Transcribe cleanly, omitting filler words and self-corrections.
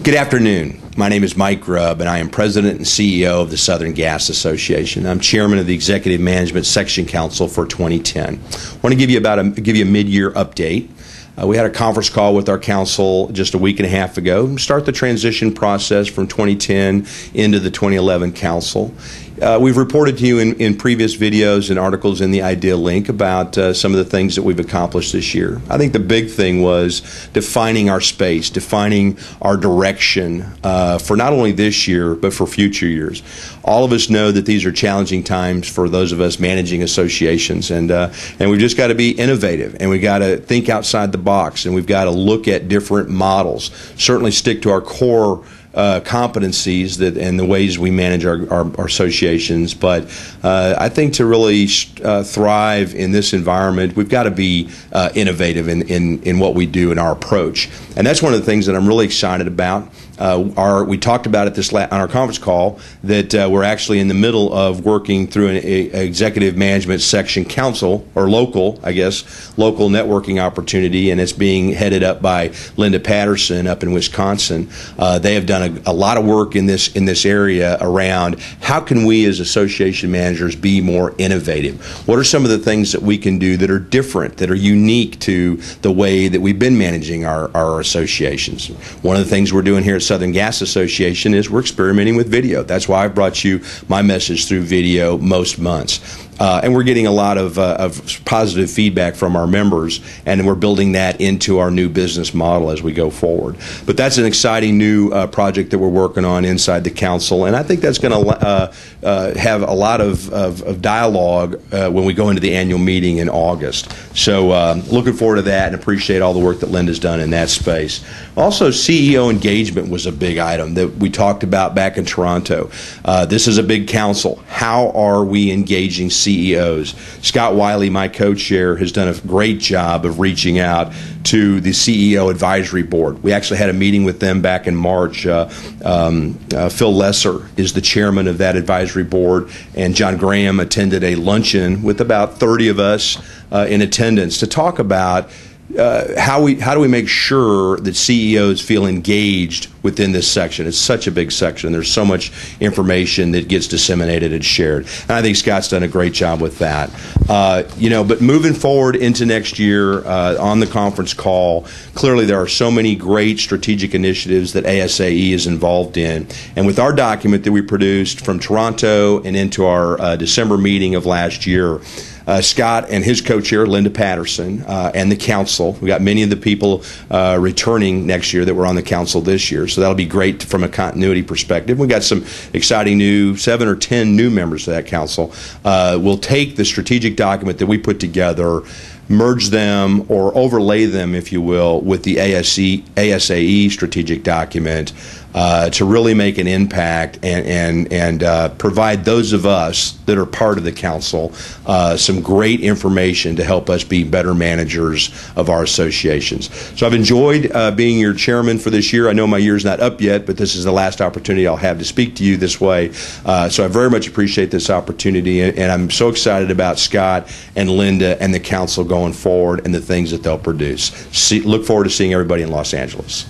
Good afternoon. My name is Mike Grubb, and I am President and CEO of the Southern Gas Association. I'm Chairman of the Executive Management Section Council for 2010. I want to give you a mid-year update. We had a conference call with our council just a week and a half ago to start the transition process from 2010 into the 2011 council. We've reported to you in previous videos and articles in the Idea Link about some of the things that we've accomplished this year. I think the big thing was defining our space, defining our direction for not only this year but for future years. All of us know that these are challenging times for those of us managing associations, and we've just got to be innovative, and we've got to think outside the box, and we've got to look at different models. Certainly stick to our core competencies and the ways we manage our associations, but I think to really thrive in this environment, we've got to be innovative in what we do and our approach. And that's one of the things that I'm really excited about. We talked about it on our conference call that we're actually in the middle of working through an executive management section council, or local networking opportunity, and it's being headed up by Linda Patterson up in Wisconsin. They have done a lot of work in this area around how can we as association managers be more innovative. What are some of the things that we can do that are different, that are unique to the way that we've been managing our associations? One of the things we're doing here at Southern Gas Association is we're experimenting with video. That's why I brought you my message through video most months. And we're getting a lot of positive feedback from our members, and we're building that into our new business model as we go forward. But that's an exciting new project that we're working on inside the council, and I think that's going to have a lot of dialogue when we go into the annual meeting in August. So looking forward to that and appreciate all the work that Linda's done in that space. Also, CEO engagement was a big item that we talked about back in Toronto. This is a big council. How are we engaging CEOs? Scott Wiley, my co-chair, has done a great job of reaching out to the CEO Advisory Board. We actually had a meeting with them back in March. Phil Lesser is the chairman of that advisory board, and John Graham attended a luncheon with about 30 of us in attendance to talk about how do we make sure that CEOs feel engaged within this section. It's such a big section. There's so much information that gets disseminated and shared. And I think Scott's done a great job with that. But moving forward into next year on the conference call, clearly there are so many great strategic initiatives that ASAE is involved in. And with our document that we produced from Toronto and into our December meeting of last year, Scott and his co-chair, Linda Patterson, and the council. We got many of the people returning next year that were on the council this year, so that'll be great from a continuity perspective. We got some exciting new 7 or 10 new members to that council. We'll take the strategic document that we put together, merge them or overlay them, if you will, with the ASAE strategic document to really make an impact and provide those of us that are part of the council some great information to help us be better managers of our associations. So I've enjoyed being your chairman for this year. I know my year's not up yet, but this is the last opportunity I'll have to speak to you this way. So I very much appreciate this opportunity, and I'm so excited about Scott and Linda and the council going forward and the things that they'll produce. Look forward to seeing everybody in Los Angeles.